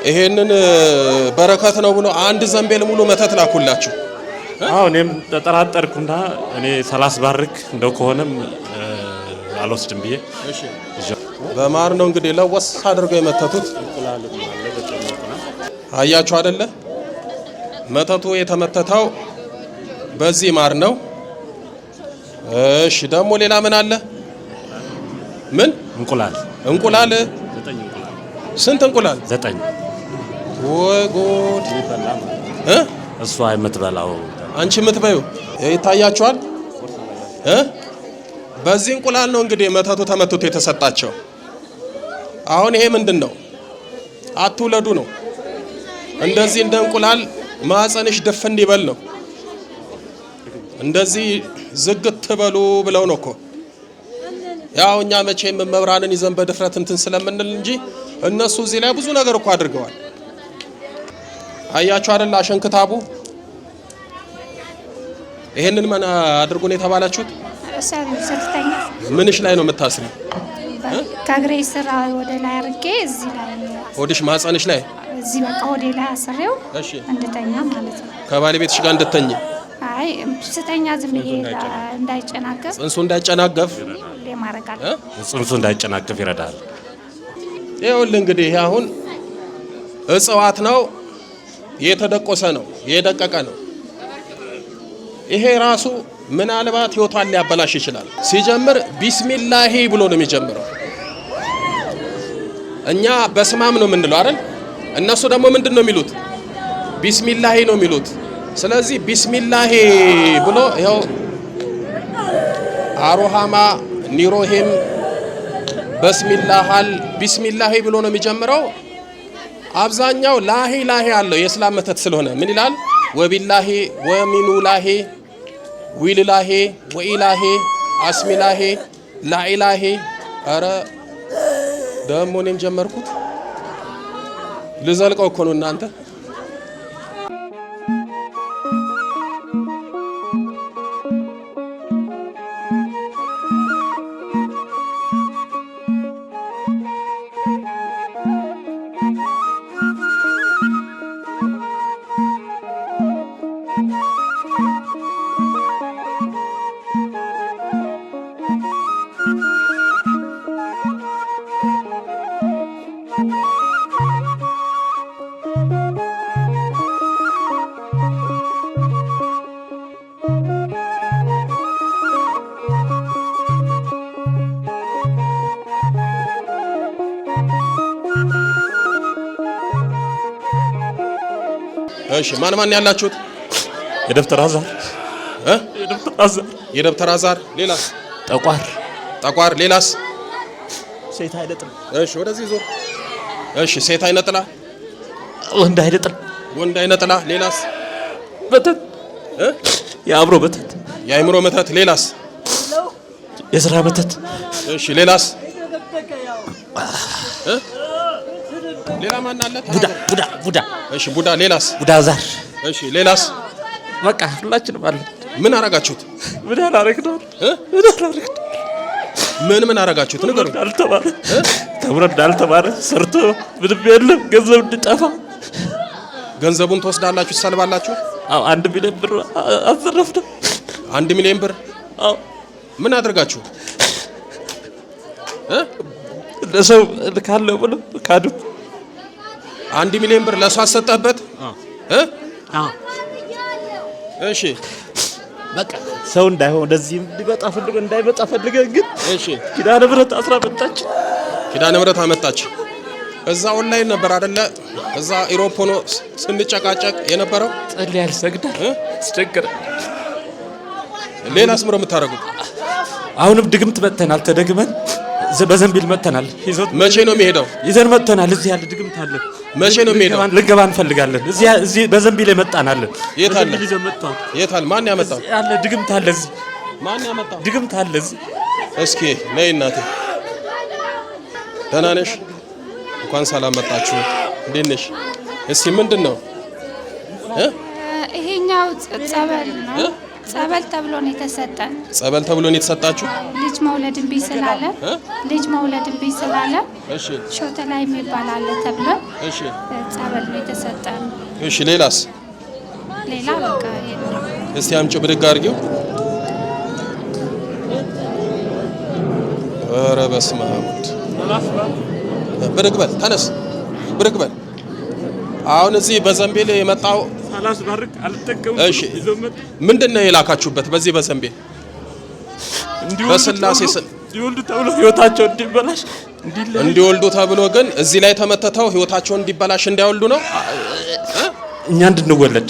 ይሄንን በረከት ነው ብሎ አንድ ዘንቤል ሙሉ መተት ላኩላችሁ። አዎ እኔም ተጠራጠርኩና እኔ 30 ባርክ እንደው ከሆነም አልወስድም ብዬ እሺ በማር ነው እንግዲህ ለወስ አድርገው የመተቱት። አያችሁ አይደለ? መተቱ የተመተተው በዚህ ማር ነው። እሺ ደግሞ ሌላ ምን አለ? ምን እንቁላል 9 እንቁላል። ስንት እንቁላል? 9። ወይ ጉድ! እሷ የምትበላው አንቺ የምትበዩ ይታያችኋል። በዚህ እንቁላል ነው እንግዲህ መተቱ ተመትቶ የተሰጣቸው። አሁን ይሄ ምንድነው? አትውለዱ ነው። እንደዚህ እንደ እንቁላል ማህፀንሽ ደፈን ይበል ነው። እንደዚህ ዝግት በሉ ብለው ነው እኮ። ያው እኛ መቼም መብራንን ይዘን በድፍረት እንትን ስለምንል እንጂ እነሱ እዚህ ላይ ብዙ ነገር እኮ አድርገዋል። አያችሁ አይደል? አሸንክታቡ ይሄንን ምን አድርጉ ነው የተባላችሁት? ምንሽ ላይ ነው የምታስሪው? ከእግሬ ስራ ወደ ላይ አድርጌ እዚህ ላይ ሆድሽ ማህፀንሽ ላይ እዚህ በቃ ወደ ላይ አስሬው እንድተኛ ማለት ነው። ከባለቤትሽ ጋር እንድተኝ? አይ ስተኛ ዝም ብዬ እንዳይጨናገፍ ጽንሱ እንዳይጨናገፍ ለማረጋል ጽንሱ እንዳይጨናገፍ ይረዳል። ይኸውልህ እንግዲህ ይሄ አሁን እጽዋት ነው፣ የተደቆሰ ነው፣ የደቀቀ ነው። ይሄ ራሱ ምናልባት ህይወቷን ሊያበላሽ ይችላል። ሲጀምር ቢስሚላሂ ብሎ ነው የሚጀምረው። እኛ በስማም ነው የምንለው አይደል? እነሱ ደግሞ ምንድን ነው የሚሉት? ቢስሚላሂ ነው የሚሉት። ስለዚህ ቢስሚላሂ ብሎ ይኸው አሮሃማ ኒሮሂም በስሚላሃል ቢስሚላሂ ብሎ ነው የሚጀምረው። አብዛኛው ላሂ ላሂ አለው የእስላም መተት ስለሆነ ምን ይላል? ወቢላሂ ወሚኑላሂ ዊልላሂ ወኢላሂ አስሚላሂ ላኢላሂ። አረ ደሞ እኔም ጀመርኩት ልዘልቀው እኮ ነው እናንተ። እሺ ማን ያላችሁት? የደብተር አዛር የደብተር አዛር። ሌላስ? ጠቋር። ሌላስ? ሴት አይነጥላ። እሺ ወደዚህ ዞር። እሺ ሴት አይነጥላ፣ ወንድ አይነጥላ። ሌላስ? በተት የአእምሮ በተት፣ የአእምሮ መተት። ሌላስ? የስራ መተት። እሺ ሌላስ? ሌላ ማን አለ? ቡዳ። እሺ ቡዳ። ሌላስ? ቡዳ ዛር። እሺ ሌላስ? በቃ ሁላችንም አለ። ምን አረጋችሁት? ምን አላረግነው? ምን አረጋችሁት? ንገሩ። ተምሮ እንዳልተማረ ሰርቶ ምንም የለም ገንዘብ እንድጠፋ። ገንዘቡን ትወስዳላችሁ፣ ትሰልባላችሁ። አዎ 1 ሚሊዮን ብር አዘረፍነው። 1 ሚሊዮን ብር? አዎ። ምን አድርጋችሁ? ለሰው ልካለው ብሎ ካዱ። 1 ሚሊዮን ብር ለሷ አሰጠበት? አዎ። እሺ በቃ ሰው እንዳይሆን ወደዚህ እንዳይመጣ ፈልገን ግን እሺ ኪዳነ ምህረት አስራመጣች። ኪዳነ ምህረት አመጣች። እዛ ኦንላይን ነበር አይደለ? እዛ ኢሮፕ ሆኖ ስንጨቃጨቅ የነበረው ጸልያል፣ ሰግዳል፣ አስቸገረ። ሌላስ ምሮ የምታረጉት? አሁንም ድግምት መተናል፣ ተደግመን በዘንቢል መተናል። መቼ ነው የሚሄደው? ይዘን መተናል። እዚህ ያለ ድግምት አለ። መቼ ነው የሚሄደው? ልንገባ እንፈልጋለን። እዚህ በዘንቢል የመጣናል። የት አለ? የት አለ? ማን ያመጣው? ያለ ድግምት አለ። እዚህ ማን ያመጣው? ድግምት አለ እዚህ። እስኪ ነይ እናቴ። ደህና ነሽ? እንኳን ሰላም መጣችሁ። እንዴት ነሽ? እስኪ ምንድነው? ይሄኛው ጸበል ነው። ጸበል ተብሎ ነው የተሰጠን። ጸበል ተብሎ ነው የተሰጣችሁ? ልጅ መውለድ እምቢ ስላለ ልጅ መውለድ እምቢ ስላለ እሺ ሾተ ላይ የሚባል አለ ተብሎ እሺ ጸበል ነው የተሰጠን። እሺ ሌላስ? ሌላ በቃ የለም። እስቲ አምጪ ብድግ አድርጊው። ኧረ በስመ አብ ብድግ በል ተነስ ብድግ በል። አሁን እዚህ በዘንቤል የመጣው ሳላስባርክ አልጠቀምም። እሺ ምንድነው የላካችሁበት? በዚህ በዘንቤል በስላሴ ስም እንዲወልዱ ተብሎ ህይወታቸው እንዲበላሽ እንዲወልዱ ተብሎ ግን እዚህ ላይ ተመተተው ህይወታቸው እንዲበላሽ እንዳይወልዱ ነው እኛ እንድንወለድ።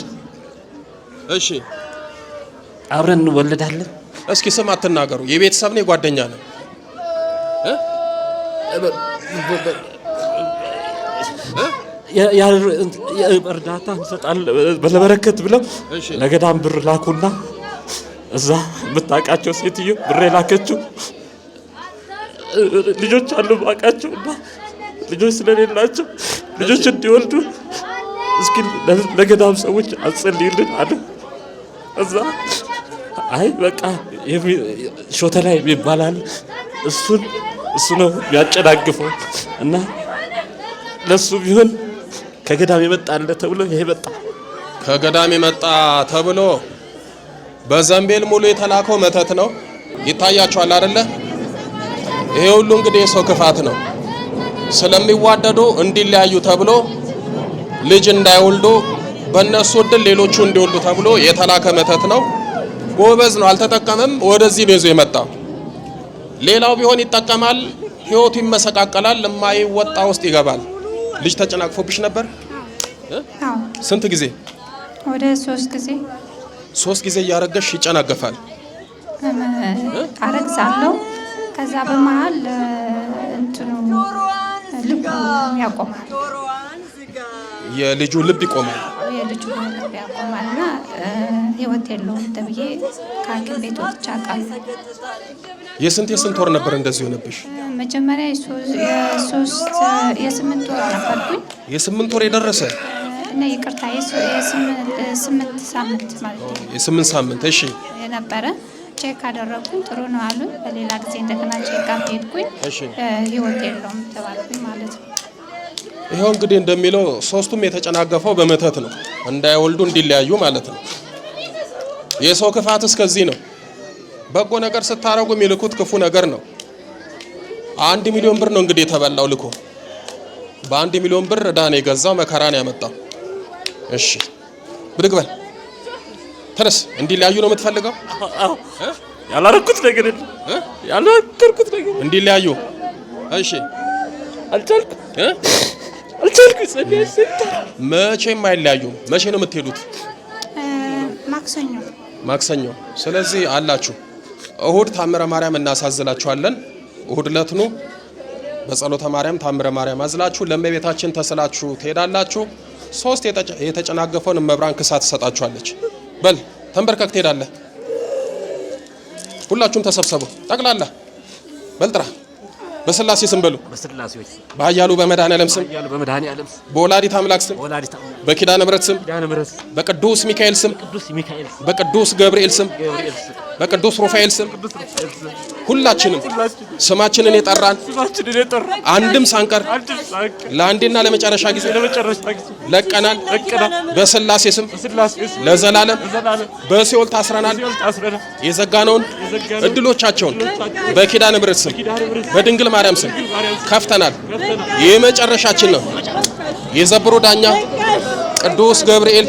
እሺ አብረን እንወለዳለን። እስኪ ስም አትናገሩ። የቤተሰብ ነው የጓደኛ ነው? እርዳታ እንሰጣለን በለበረከት ብለው ለገዳም ብር ላኩና እዛ የምታውቃቸው ሴትዮ ብር የላከችው ልጆች አሉ ባቃቸውና ልጆች ስለሌላቸው ልጆች እንዲወልዱ እስኪ ለገዳም ሰዎች አጸልዩልን አለ። እዛ አይ በቃ ሾተ ላይ ይባላል እሱ ነው ያጨናግፈው እና ለሱ ቢሆን ከገዳም የመጣለ ተብሎ ይሄ መጣ። ከገዳም የመጣ ተብሎ በዘንቤል ሙሉ የተላከው መተት ነው። ይታያቸዋል አይደለ? ይሄ ሁሉ እንግዲህ የሰው ክፋት ነው። ስለሚዋደዱ እንዲለያዩ ተብሎ ልጅ እንዳይወልዱ በእነሱ እድል ሌሎቹ እንዲወልዱ ተብሎ የተላከ መተት ነው። ጎበዝ ነው፣ አልተጠቀመም። ወደዚህ ቤዞ የመጣው ሌላው ቢሆን ይጠቀማል፣ ህይወቱ ይመሰቃቀላል፣ ለማይወጣ ውስጥ ይገባል። ልጅ ተጨናቅፎብሽ ነበር? አዎ። ስንት ጊዜ? ወደ 3 ጊዜ። 3 ጊዜ እያረገሽ ይጨናገፋል? አረግዛለሁ። ከዛ በመሃል እንትኑ ልቡ ያቆማል። የልጁ ልብ ይቆማል። የልጁ ልብ ያቆማልና ህይወት የለውም ተብዬ ከሐኪም ቤት ወጥቼ አውቃለሁ። የስንት ወር ነበር እንደዚህ ሆነብሽ? መጀመሪያ የ8 ወር ነበርኩኝ። የ8 ወር የደረሰ እና ይቅርታ የ8 ሳምንት ማለት ነው። የ8 ሳምንት እሺ የነበረ ቼክ አደረኩኝ፣ ጥሩ ነው አሉ። በሌላ ጊዜ እንደገና ቼክ አድርጌ ህይወት የለውም ተባልኩኝ ማለት ነው። ይሄው እንግዲህ እንደሚለው ሶስቱም የተጨናገፈው በመተት ነው፣ እንዳይወልዱ እንዲለያዩ ማለት ነው። የሰው ክፋት እስከዚህ ነው። በጎ ነገር ስታረጉ የሚልኩት ክፉ ነገር ነው። 1 ሚሊዮን ብር ነው እንግዲህ የተበላው ልኮ። በ1 ሚሊዮን ብር ዕዳ ነው የገዛው፣ መከራ ነው ያመጣው። እሺ ብድግ በል ተነስ። እንዲለያዩ ነው የምትፈልገው? አዎ ያላረኩት ነገር ያላከርኩት ነገር እንዲለያዩ። እሺ አልቻልኩም። መቼም አይለያዩም። መቼ ነው የምትሄዱት? ማክሰኞ። ስለዚህ አላችሁ እሁድ ታምረ ማርያም እናሳዝላችኋለን። እሁድ ዕለት ኑ በጸሎተ ማርያም ታምረ ማርያም አዝላችሁ ለእመቤታችን ተስላችሁ ትሄዳላችሁ። 3 የተጨናገፈውን መብራን ክሳ ትሰጣችኋለች። በል ተንበርከክ ትሄዳለህ። ሁላችሁም ተሰብሰቡ ጠቅላላ በልጥራ በስላሴ ስም በሉ። በስላሴዎች በኃያሉ በመድኃኔዓለም ስም በወላዲተ አምላክ ስም በኪዳነ ምሕረት ስም በቅዱስ ሚካኤል ስም በቅዱስ ገብርኤል ስም በቅዱስ ሩፋኤል ስም ሁላችንም ስማችንን የጠራን አንድም ሳንቀር ለአንዴና ለመጨረሻ ጊዜ ለቀናል። በስላሴ ስም ለዘላለም በሲኦል ታስረናል። የዘጋነውን እድሎቻቸውን በኪዳነ ምሕረት ስም በድንግል ማርያም ስም ከፍተናል። የመጨረሻችን ነው። የዘብሩ ዳኛ ቅዱስ ገብርኤል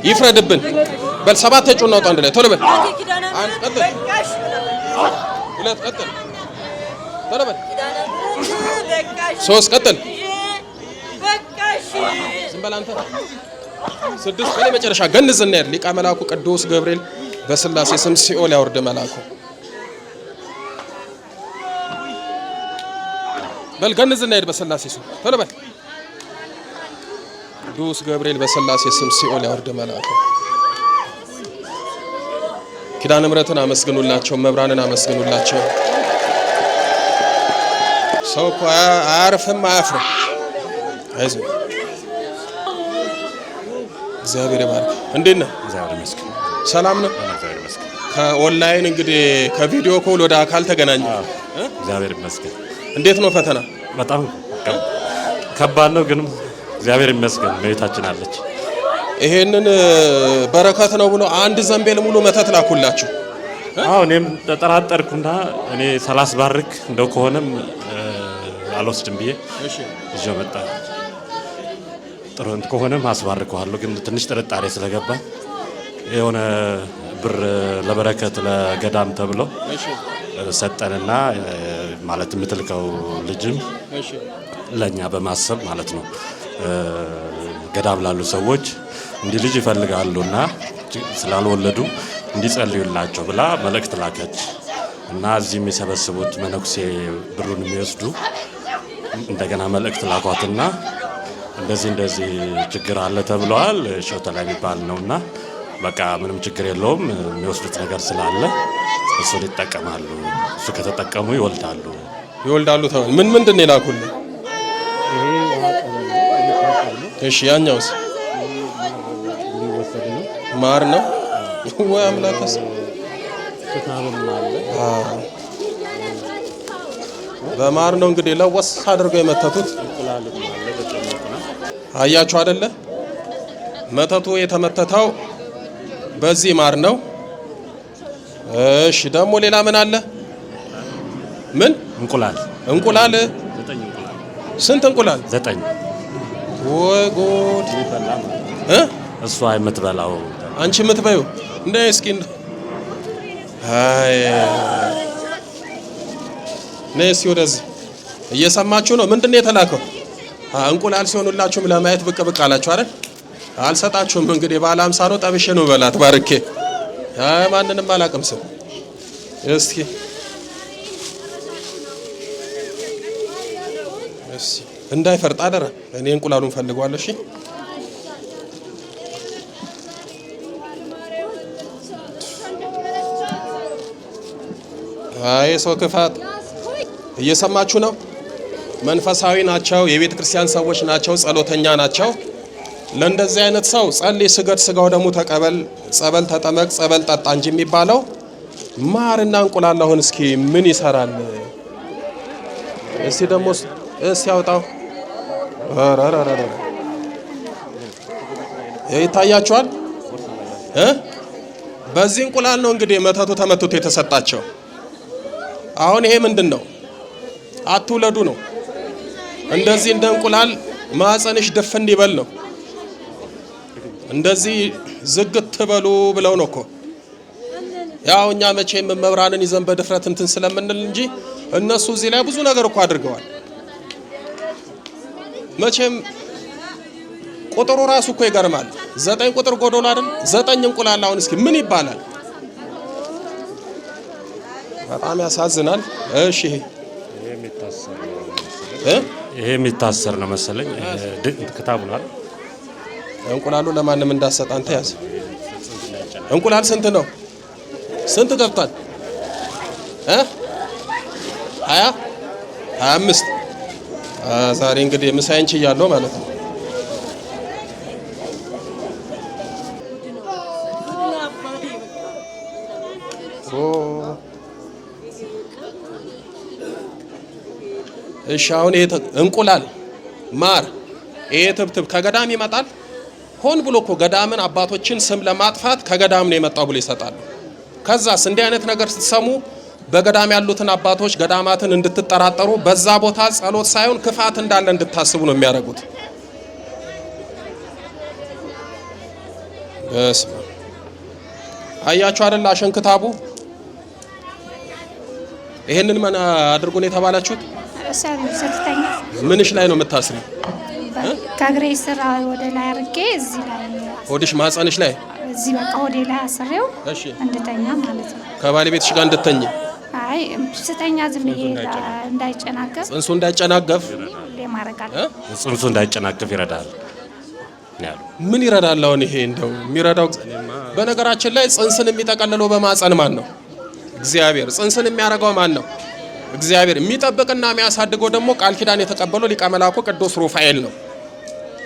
ይፍረድብን። በል 7 ተጩና ወጣ አንድ ላይ ቶሎ በል። 1 ቀጥል፣ 2 ቀጥል፣ ቶሎ በል 3 ቀጥል፣ ዝም በል አንተ 6 በል። መጨረሻ ገንዝና ያል ሊቀ መላኩ ቅዱስ ገብርኤል በስላሴ ስም ሲኦል ያወርድ መላኩ። በል ገንዝና ሄድ በስላሴ ስም ቶሎ በል። ቅዱስ ገብርኤል በስላሴ ስም ሲኦል ያወርድ መላኩ። ኪዳነ ምሕረትን አመስግኑላቸው፣ መብራንን አመስግኑላቸው። ሰው እኮ አያርፍም አያፍርም። አይዞህ እግዚአብሔር ይባርክ። እንዴት ነህ? ሰላም ነው? ከኦንላይን እንግዲህ ከቪዲዮ ኮል ወደ አካል ተገናኘ። እግዚአብሔር ይመስገን። እንዴት ነው ፈተና? በጣም ከባድ ነው፣ ግን እግዚአብሔር ይመስገን እመቤታችን አለች። ይሄንን በረከት ነው ብሎ አንድ ዘንቤል ሙሉ መተት ላኩላችሁ። አዎ እኔም ተጠራጠርኩና እኔ ሳላስባርክ እንደው ከሆነም አልወስድም ብዬ ይዤ መጣ። ጥሩ ከሆነም አስባርከዋለሁ፣ ግን ትንሽ ጥርጣሬ ስለገባ የሆነ ብር ለበረከት ለገዳም ተብሎ ሰጠንና ማለት የምትልከው ልጅም ለኛ በማሰብ ማለት ነው ገዳም ላሉ ሰዎች እንዲህ ልጅ ይፈልጋሉና ስላልወለዱ እንዲጸልዩላቸው ብላ መልእክት ላከች እና እዚህ የሚሰበስቡት መነኩሴ ብሩን የሚወስዱ እንደገና መልእክት ላኳትና እንደዚህ ችግር አለ ተብለዋል። ሾተላ የሚባል ነውና በቃ ምንም ችግር የለውም የሚወስዱት ነገር ስላለ እሱን ይጠቀማሉ። እሱ ከተጠቀሙ ይወልዳሉ ተባለ። ምንድን ነው የላኩልህ? እሺ ያኛውስ ማር ነው ወይ አምላክስ? በማር ነው እንግዲህ ለወስ አድርገው የመተቱት። አያችሁ አይደለ? መተቱ የተመተተው በዚህ ማር ነው። እሺ ደግሞ ሌላ ምን አለ? ምን እንቁላል 9 እንቁላል። ስንት እንቁላል? 9። ወይ ጉድ! እሷ የምትበላው አንቺ የምትበዩ እንደ እስኪ አይ ነስ ወደዚህ እየሰማችሁ ነው። ምንድነው የተላከው? እንቁላል ሲሆኑላችሁም ለማየት ብቅ አላችሁ አይደል? አልሰጣችሁም እንግዲህ ባለ 50 ነው። ጠብሼ ነው በላት ባርኬ። አይ ማንንም አላቅም ሰው እስኪ እንዳይፈርጥ አደረ። እኔ እንቁላሉን ፈልገዋለሁ። እሺ አይ ሰው ክፋት እየሰማችሁ ነው። መንፈሳዊ ናቸው፣ የቤተ ክርስቲያን ሰዎች ናቸው፣ ጸሎተኛ ናቸው። ለእንደዚህ አይነት ሰው ጸልይ፣ ስገድ፣ ስጋው ደግሞ ተቀበል፣ ጸበል ተጠመቅ፣ ጸበል ጠጣ እንጂ የሚባለው ማርና እንቁላል አሁን እስኪ ምን ይሰራል? እስቲ ደግሞ ያውጣው። ይታያችኋል። በዚህ እንቁላል ነው እንግዲህ መተቱ ተመትቶ የተሰጣቸው። አሁን ይሄ ምንድን ነው? አትውለዱ ነው። እንደዚህ እንደ እንቁላል ማህፀንሽ ድፍን ይበል ነው። እንደዚህ ዝግት በሉ ብለው ነው እኮ። ያው እኛ መቼም መብራንን ይዘን በድፍረት እንትን ስለምንል እንጂ እነሱ እዚህ ላይ ብዙ ነገር እኮ አድርገዋል። መቼም ቁጥሩ ራሱ እኮ ይገርማል። 9 ቁጥር ጎዶሎ አይደል? 9 እንቁላል አሁን እስኪ ምን ይባላል? በጣም ያሳዝናል። እሺ ይሄ የሚታሰር ነው መሰለኝ። ክታቡ ነው አይደል? እንቁላሉ ለማንም እንዳሰጥ አንተ ያዝ። እንቁላል ስንት ነው? ስንት ገብቷል? 25 ዛሬ እንግዲህ ምሳዬን ችያለሁ ማለት ነው። እሺ አሁን ይሄ እንቁላል ማር ይሄ ትብትብ ከገዳም ይመጣል። ሆን ብሎ እኮ ገዳምን አባቶችን ስም ለማጥፋት ከገዳም ነው የመጣው ብሎ ይሰጣሉ። ከዛስ እንዲህ አይነት ነገር ስትሰሙ በገዳም ያሉትን አባቶች ገዳማትን እንድትጠራጠሩ በዛ ቦታ ጸሎት ሳይሆን ክፋት እንዳለ እንድታስቡ ነው የሚያደርጉት። በስመ አያችሁ አይደል? አሸንክታቡ ይሄንን ምን አድርጉ ነው የተባላችሁት? ምንሽ ላይ ነው የምታስሪው? ከእግሬ ስራ ወደ ላይ አድርጌ እዚህ ላይ ሆድሽ ማህፀንሽ ላይ እዚህ በቃ ወደ ላይ አስሬው እንድተኛ ማለት ነው። ከባለቤትሽ ጋር እንድተኝ? አይ ስተኛ ዝም ብዬ እንዳይጨናገፍ ጽንሱ እንዳይጨናገፍ ለማረጋል ጽንሱ እንዳይጨናገፍ ይረዳል። ምን ይረዳል? አሁን ይሄ እንደው የሚረዳው በነገራችን ላይ ጽንስን የሚጠቀልለው በማህፀን ማን ነው? እግዚአብሔር። ጽንስን የሚያረጋው ማን ነው? እግዚአብሔር። የሚጠብቅና የሚያሳድገው ደግሞ ቃል ኪዳን የተቀበለው ሊቀ መላኩ ቅዱስ ሩፋኤል ነው።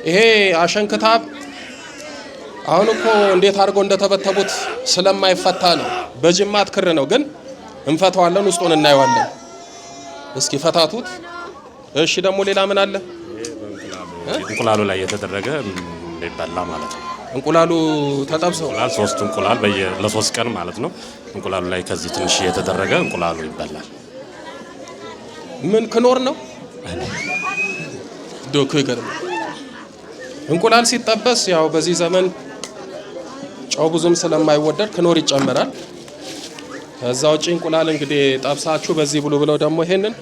ይሄ አሸንክታብ አሁን እኮ እንዴት አድርገው እንደተበተቡት ስለማይፈታ ነው። በጅማት ክር ነው ግን እንፈታዋለን፣ ውስጡን እናየዋለን። እስኪ ፈታቱት። እሺ ደግሞ ሌላ ምን አለ? እንቁላሉ ላይ የተደረገ ይበላ ማለት ነው። እንቁላሉ ተጠብሶ እንቁላል 3 እንቁላል ለ3 ቀን ማለት ነው። እንቁላሉ ላይ ከዚህ ትንሽ የተደረገ እንቁላሉ ይበላል። ምን ክኖር ነው ዶክ ይገርም። እንቁላል ሲጠበስ ያው በዚህ ዘመን ጨው ብዙም ስለማይወደድ ክኖር ይጨመራል። ከዛ ውጪ እንቁላል እንግዲህ ጠብሳችሁ በዚህ ብሉ ብለው ደግሞ ይሄንን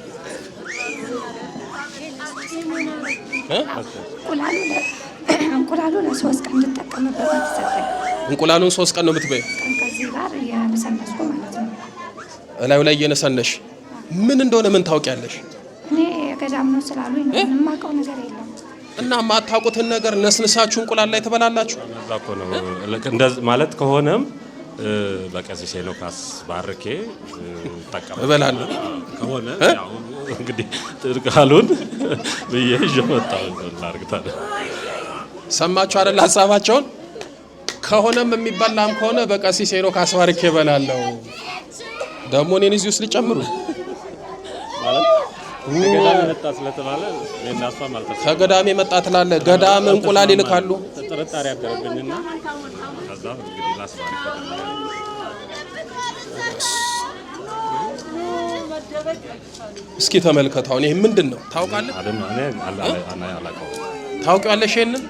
እንቁላሉ ለ3 ቀን እንድጠቀምበት ተሰጠኝ። እንቁላሉን 3 ቀን ነው የምትበይ? ከዚህ ጋር የነሰነስኩ ማለት ነው። እላዩ ላይ እየነሰነሽ ምን እንደሆነ ምን ታውቂያለሽ? እኔ ገዳም ነው ስላሉኝ ምንም የማውቀው ነገር የለም። እና ማታውቁትን ነገር ነስንሳችሁ እንቁላል ላይ ትበላላችሁ? እዛ እኮ ነው እንደዚህ ማለት ከሆነም በቀሲስ ሄኖካስ ባርኬ ተጠቀም እበላለሁ ከሆነ ያው እንግዲህ ጥርቃሉን ብዬ ጀመጣው ላርግታለ። ሰማችሁ አይደል ሐሳባቸውን? ከሆነም የሚበላም ከሆነ በቀሲስ ሄኖካስ ባርኬ እበላለሁ። ደግሞ እኔን እዚህ ውስጥ ሊጨምሩ ማለት ከገዳም መጣ ስለተባለ ለናሷ ማለት ነው። ከገዳም መጣ ትላለ። ገዳም እንቁላል ይልካሉ። ተጠረጣሪ ያደረብኝና ከዛ እንግዲህ ላስባርክ እስኪ ተመልከቱ። አሁን ይሄ ምንድነው ታውቃለህ? ታውቂዋለሽ? ይሄንን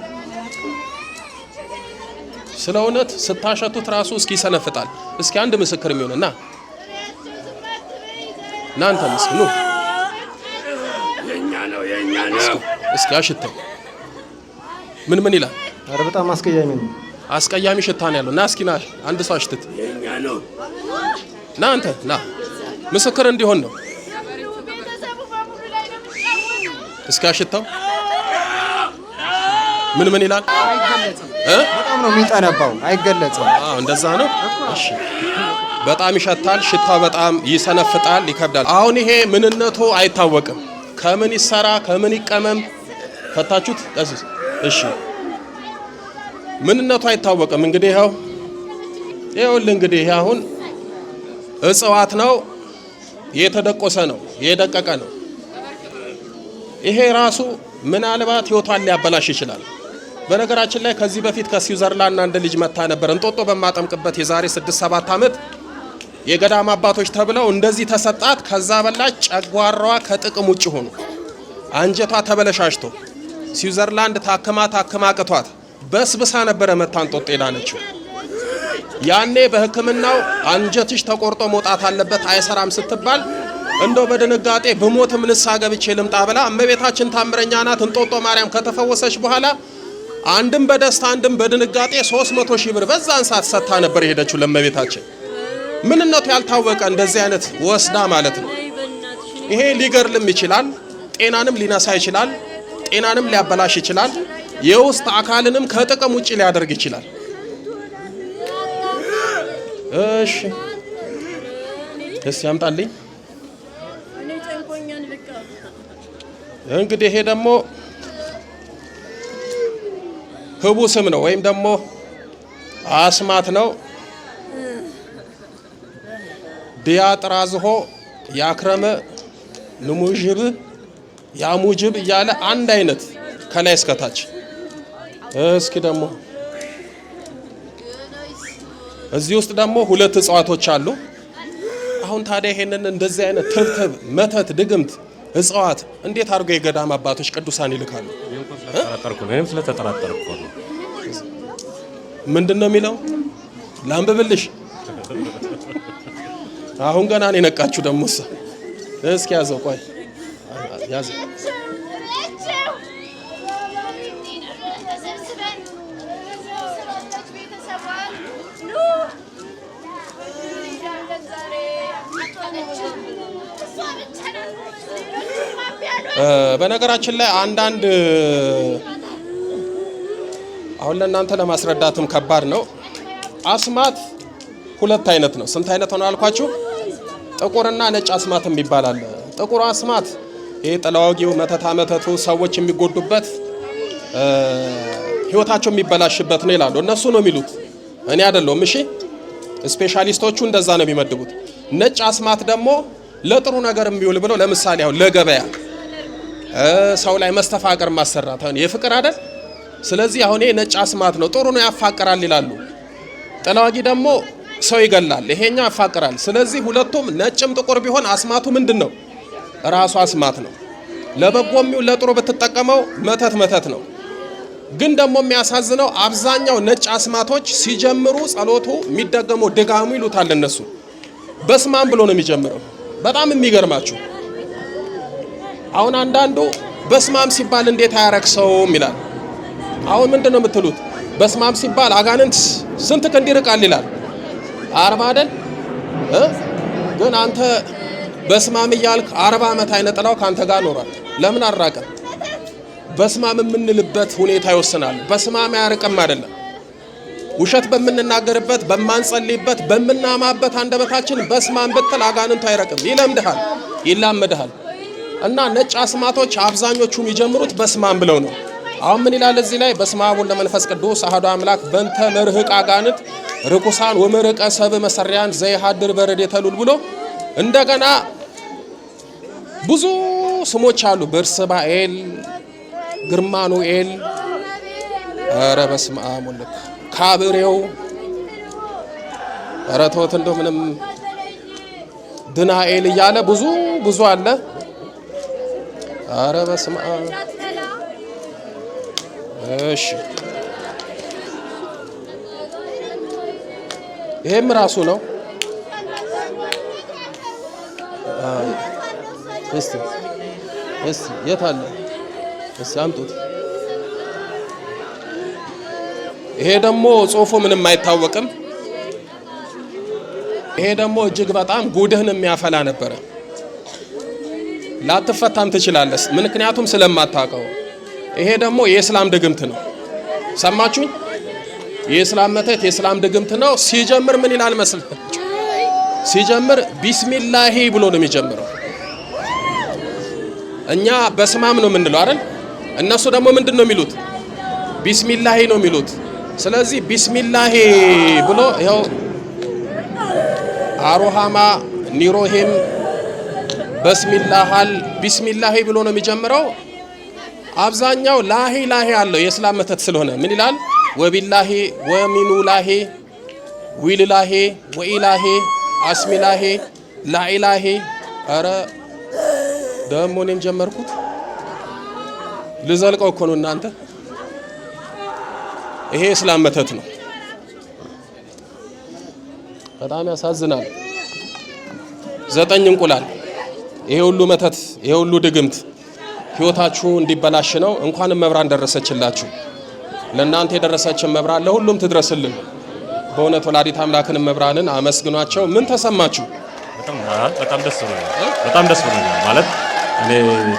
ስለ እውነት ስታሸቱት ራሱ እስኪ ይሰነፍጣል። እስኪ አንድ ምስክር የሚሆንና እናንተ ምስኪኑ የኛ ነው እስኪ አሽተው ምን ይላል? አረ በጣም አስቀያሚ ነው። አስቀያሚ ሽታ ነው ያለው። ና እስኪ ና አንድ ሰው አሽትት። የኛ ነው ና አንተ ና ምስክር እንዲሆን ነው። እስኪ አሽተው ምን ይላል? በጣም ነው የሚጠነባው፣ አይገለጽም። እንደዛ ነው። እሺ በጣም ይሸታል፣ ሽታው በጣም ይሰነፍጣል፣ ይከብዳል። አሁን ይሄ ምንነቱ አይታወቅም። ከምን ይሰራ ከምን ይቀመም ፈታችሁት ቀሲስ? እሺ ምንነቱ አይታወቅም። እንግዲህ ይኸውልህ እንግዲህ ይሄ አሁን እጽዋት ነው፣ የተደቆሰ ነው፣ የደቀቀ ነው። ይሄ ራሱ ምናልባት ህይወቷን ሊያበላሽ ይችላል። በነገራችን ላይ ከዚህ በፊት ከስዊዘርላንድ አንድ ልጅ መታ ነበር። እንጦጦ በማጠምቅበት የዛሬ 6-7 ዓመት የገዳም አባቶች ተብለው እንደዚህ ተሰጣት። ከዛ በላች። ጨጓራዋ ከጥቅም ውጭ ሆኖ አንጀቷ ተበለሻሽቶ ስዊዘርላንድ ታክማ ቅቷት በስብሳ ነበረ መታ እንጦጦ ሄዳነችው። ያኔ በሕክምናው አንጀትሽ ተቆርጦ መውጣት አለበት አይሰራም ስትባል እንደው በድንጋጤ በሞትም ንስሐ ገብቼ ልምጣ ብላ እመቤታችን ታምረኛ ናት። እንጦጦ ማርያም ከተፈወሰች በኋላ አንድም በደስታ አንድም በድንጋጤ 300,000 ብር በዛን ሰዓት ሰጥታ ነበር የሄደችው ለእመቤታችን። ምንነቱ ያልታወቀ እንደዚህ አይነት ወስዳ ማለት ነው። ይሄ ሊገርልም ይችላል፣ ጤናንም ሊነሳ ይችላል፣ ጤናንም ሊያበላሽ ይችላል፣ የውስጥ አካልንም ከጥቅም ውጪ ሊያደርግ ይችላል። እሺ እስኪ ያምጣልኝ። እንግዲህ ይሄ ደግሞ ህቡ ስም ነው ወይም ደግሞ አስማት ነው። ዲያጥራዝሆ ያክረመ ንሙጅብ ያሙጅብ እያለ አንድ አይነት ከላይ እስከታች። እስኪ ደግሞ እዚህ ውስጥ ደግሞ 2 እጽዋቶች አሉ። አሁን ታዲያ ይሄንን እንደዚህ አይነት ትብትብ መተት ድግምት እጽዋት እንዴት አድርገው የገዳም አባቶች ቅዱሳን ይልካሉ? ስለተጠራጠርኩ ነው። ምንድነው የሚለው? ላንብብልሽ። አሁን ገና ነው የነቃችሁ ደግሞ እሷ። እስኪ ያዘው፣ ቆይ ያዘው። በነገራችን ላይ አንዳንድ አሁን ለእናንተ ለማስረዳትም ከባድ ነው። አስማት 2 አይነት ነው። ስንት አይነት ነው አልኳችሁ? ጥቁርና ነጭ አስማት የሚባል አለ። ጥቁር አስማት ይሄ ጥላዋጊው መተቱ ሰዎች የሚጎዱበት ህይወታቸው የሚበላሽበት ነው ይላሉ። እነሱ ነው የሚሉት፣ እኔ አይደለሁም። እሺ ስፔሻሊስቶቹ እንደዛ ነው የሚመድቡት። ነጭ አስማት ደግሞ ለጥሩ ነገር የሚውል ብለው ለምሳሌ አሁን ለገበያ ሰው ላይ መስተፋቅር ማሰራት አሁን የፍቅር አይደል? ስለዚህ አሁን ይሄ ነጭ አስማት ነው፣ ጥሩ ነው፣ ያፋቅራል ይላሉ። ጥላዋጊ ደግሞ ሰው ይገላል፣ ይሄኛው ያፋቅራል። ስለዚህ ሁለቱም ነጭም ጥቁር ቢሆን አስማቱ ምንድነው? ራሱ አስማት ነው። ለበጎም ለጥሩ ብትጠቀመው መተት ነው። ግን ደግሞ የሚያሳዝነው አብዛኛው ነጭ አስማቶች ሲጀምሩ ጸሎቱ የሚደገመው ድጋሙ ይሉታል እነሱ በስማም ብሎ ነው የሚጀምረው። በጣም የሚገርማችሁ አሁን አንዳንዱ በስማም ሲባል እንዴት አያረክሰውም ይላል። አሁን ምንድነው የምትሉት? በስማም ሲባል አጋንንት ስንት ክንድ ይርቃል ይላል። 40 አይደል? ግን አንተ በስማም እያልክ 40 ዓመት አይነ ጥላው ካንተ ጋር ኖሯል። ለምን አራቀ? በስማም የምንልበት ሁኔታ ይወስናል። በስማም አያርቅም አይደለም። ውሸት በምንናገርበት፣ በማንጸልይበት፣ በምናማበት አንደበታችን በስማም ብትል አጋንንቱ አይረቅም፣ ይለምድሃል፣ ይላመድሃል። እና ነጭ አስማቶች አብዛኞቹ የሚጀምሩት በስማም ብለው ነው። አሁን ምን ይላል እዚህ ላይ? በስመ አብ ወወልድ ወመንፈስ ቅዱስ አሐዱ አምላክ በእንተ መርህቅ አጋንንት ርኩሳን ወመርቀ ሰብ መሰሪያን ዘይሃድር በረድኤተ ልዑል ብሎ እንደገና ብዙ ስሞች አሉ። በርሰባኤል፣ ግርማኑኤል፣ ኧረ በስመ አብ ወልድ ካብሬው፣ ኧረ ተወት እንደው ምንም ድናኤል እያለ ብዙ አለ። ኧረ በስመ አብ። እሺ ይሄም ራሱ ነው። እስቲ የት አለ? እስቲ አምጡት። ይሄ ደግሞ ጽሁፉ ምንም አይታወቅም። ይሄ ደግሞ እጅግ በጣም ጉድህን የሚያፈላ ነበረ። ላትፈታም ትችላለህ፣ ምክንያቱም ስለማታውቀው። ይሄ ደግሞ የእስላም ድግምት ነው። ሰማችሁኝ? የእስላም መተት፣ የእስላም ድግምት ነው። ሲጀምር ምን ይላል መስላችሁ? ሲጀምር ቢስሚላሂ ብሎ ነው የሚጀምረው። እኛ በስማም ነው የምንለው አይደል? እነሱ ደግሞ ምንድን ነው የሚሉት? ቢስሚላሂ ነው የሚሉት። ስለዚህ ቢስሚላሂ ብሎ ይኸው አሮሃማ ኒሮሂም በስሚላሃል ቢስሚላሂ ብሎ ነው የሚጀምረው። አብዛኛው ላሂ አለው የእስላም መተት ስለሆነ ምን ይላል? ወቢላሂ ወሚኑላሂ ዊልላሂ ወኢላሂ አስሚላሂ ላኢላሂ። ኧረ ደሞ እኔም ጀመርኩት ልዘልቀው እኮ ነው እናንተ። ይሄ እስላም መተት ነው። በጣም ያሳዝናል። 9 እንቁላል፣ ይሄ ሁሉ መተት፣ ይሄ ሁሉ ድግምት ህይወታችሁ እንዲበላሽ ነው። እንኳንም መብራን ደረሰችላችሁ። ለእናንተ የደረሰችን መብራን ለሁሉም ትድረስልን። በእውነት ወላዲት አምላክን መብራንን አመስግኗቸው። ምን ተሰማችሁ? በጣም ደስ ብሎኛል። ማለት እኔ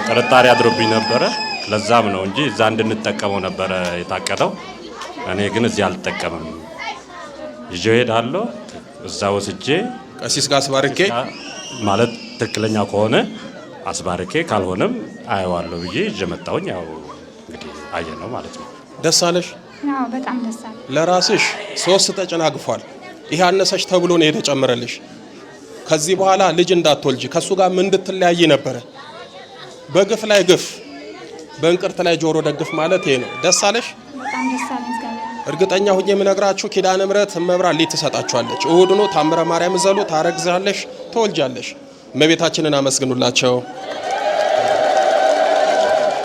ጥርጣሬ አድሮብኝ ነበረ። ለዛም ነው እንጂ እዛ እንድንጠቀመው ነበረ የታቀደው። እኔ ግን እዚህ አልጠቀምም። ይዤው ሄዳለሁ። እዛ ወስጄ ቀሲስ ጋር አስባርኬ ማለት ትክክለኛ ከሆነ አስባርኬ ካልሆነም አየዋለሁ ብዬ ይዤ መጣሁኝ። ያው እንግዲህ አየነው ማለት ነው። ደስ አለሽ? አዎ በጣም ደስ አለ። ለራስሽ 3 ተጨናግፏል። ይሄ አነሰሽ ተብሎ ነው የተጨመረልሽ። ከዚህ በኋላ ልጅ እንዳትወልጂ ከሱ ጋር ምን እንድትለያይ ነበረ። በግፍ ላይ ግፍ፣ በእንቅርት ላይ ጆሮ ደግፍ ማለት ይሄ ነው። ደስ አለሽ? በጣም ደስ አለ። እርግጠኛ ሁኜ የምነግራችሁ ኪዳነ ምሕረት መብራት ሊት ትሰጣችኋለች። እሁድ ነው ታምረ ማርያም ዘሉ ታረግዛለሽ፣ ተወልጃለሽ። እመቤታችንን አመስግኑላቸው።